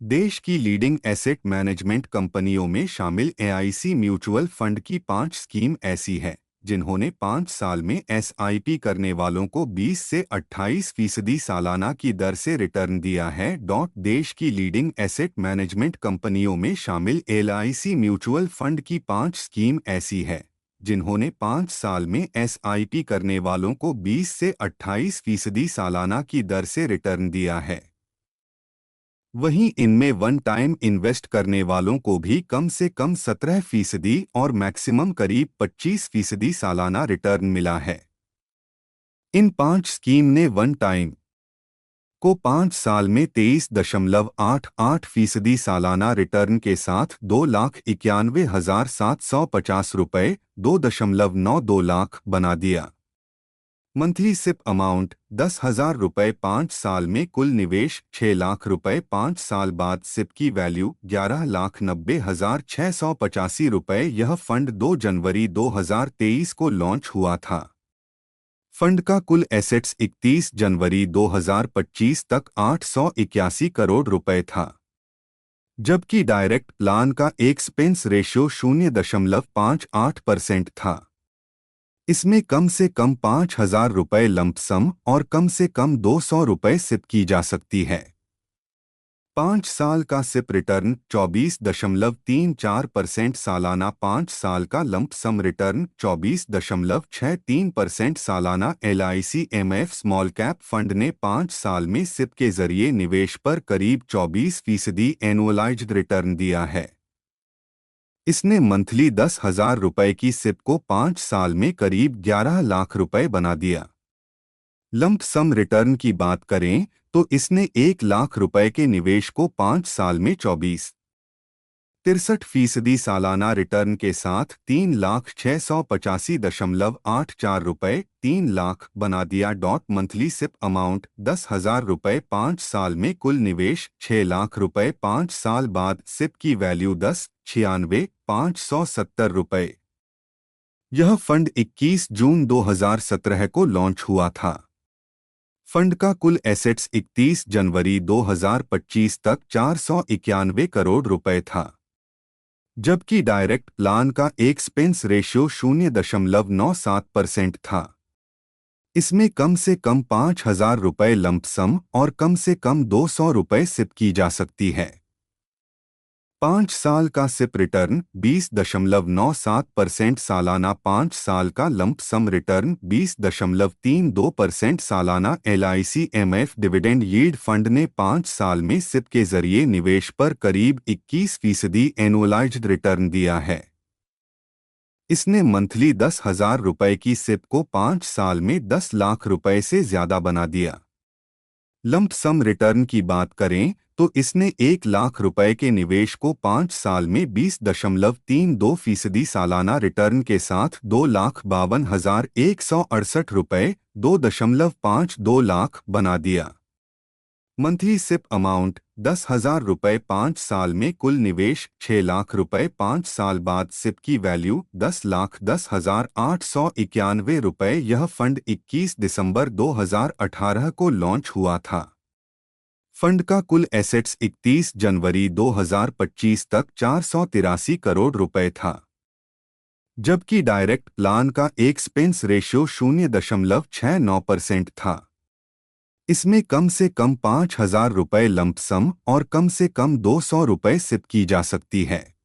देश की leading asset management कंपनियों में शामिल एआईसी म्यूचुअल फंड की 5 स्कीम ऐसी है जिन्होंने 5 साल में एसआईपी करने वालों को 20 से 28% सालाना की दर से रिटर्न दिया है। देश की लीडिंग एसेट मैनेजमेंट कंपनियों में शामिल एलआईसी म्यूचुअल फंड की 5 स्कीम ऐसी है जिन्होंने 5 साल में एसआईपी करने वालों को 20 से 28% सालाना की दर से रिटर्न दिया है। वहीं इनमें वन टाइम इन्वेस्ट करने वालों को भी कम से कम 17% और मैक्सिमम करीब 25% सालाना रिटर्न मिला है। इन 5 स्कीम ने वन टाइम को 5 साल में 23.88% सालाना रिटर्न के साथ 2,91,750 रुपये 2.92 लाख बना दिया। मंथली सिप अमाउंट 10,000 रुपये 5 साल में, कुल निवेश 6 लाख रुपये 5 साल बाद, सिप की वैल्यू 11,90,685 रुपये। यह फंड 2 जनवरी 2023 को लॉन्च हुआ था। फंड का कुल एसेट्स 31 जनवरी 2025 तक 881 करोड़ रुपए था, जबकि डायरेक्ट प्लान का एक्सपेंस रेशियो 0.58% था। इसमें कम से कम 5,000 रुपये लंप सम और कम से कम 200 रुपये सिप की जा सकती है। 5 साल का सिप रिटर्न 24.34% सालाना, 5 साल का लंप सम रिटर्न 24.63% सालाना। LIC MF small cap fund ने 5 साल में सिप के जरिए निवेश पर करीब 24% एनुअलाइज्ड रिटर्न दिया है। इसने मंथली 10,000 रुपये की सिप को 5 साल में करीब 11 लाख रुपए बना दिया। लंप सम रिटर्न की बात करें तो इसने 1 लाख रुपए के निवेश को 5 साल में 24.63% सालाना रिटर्न के साथ 3,685.84 रुपये 3 लाख बना दिया। मंथली सिप अमाउंट 10,000 रुपये 5 साल में, कुल निवेश 6 लाख रुपये 5 साल बाद, सिप की वैल्यू 10,96,570 रुपये। यह फंड 21 जून 2017 को लॉन्च हुआ था। फंड का कुल एसेट्स 31 जनवरी 2025 तक 491 करोड़ रुपए था, जबकि डायरेक्ट प्लान का एक्सपेंस रेशियो 0.97% था। इसमें कम से कम 5,000 रुपये लंप सम और कम से कम 200 रुपये सिप की जा सकती है। 5 साल का सिप रिटर्न 20.97% सालाना, 5 साल का लंप सम रिटर्न 20.32% सालाना। LIC MF dividend yield fund ने 5 साल में सिप के जरिए निवेश पर करीब 21% एनुअलाइज्ड रिटर्न दिया है। इसने मंथली 10,000 रुपये की सिप को 5 साल में 10 लाख रुपए से ज्यादा बना दिया। लंप सम रिटर्न की बात करें तो इसने 1 लाख रुपए के निवेश को 5 साल में 20.32% सालाना रिटर्न के साथ 2,52,168 रुपये 2.52 लाख बना दिया। मंथली सिप अमाउंट 10,000 रुपये 5 साल में, कुल निवेश 6 लाख रुपये 5 साल बाद, सिप की वैल्यू 10,10,891 रुपये। यह फंड 21 दिसंबर 2018 को लॉन्च हुआ था। फंड का कुल एसेट्स 31 जनवरी 2025 तक 483 करोड़ रुपए था, जबकि डायरेक्ट प्लान का एक्सपेंस रेशियो 0.69% था। इसमें कम से कम 5,000 रुपये लंप सम और कम से कम 200 रुपये सिप की जा सकती है।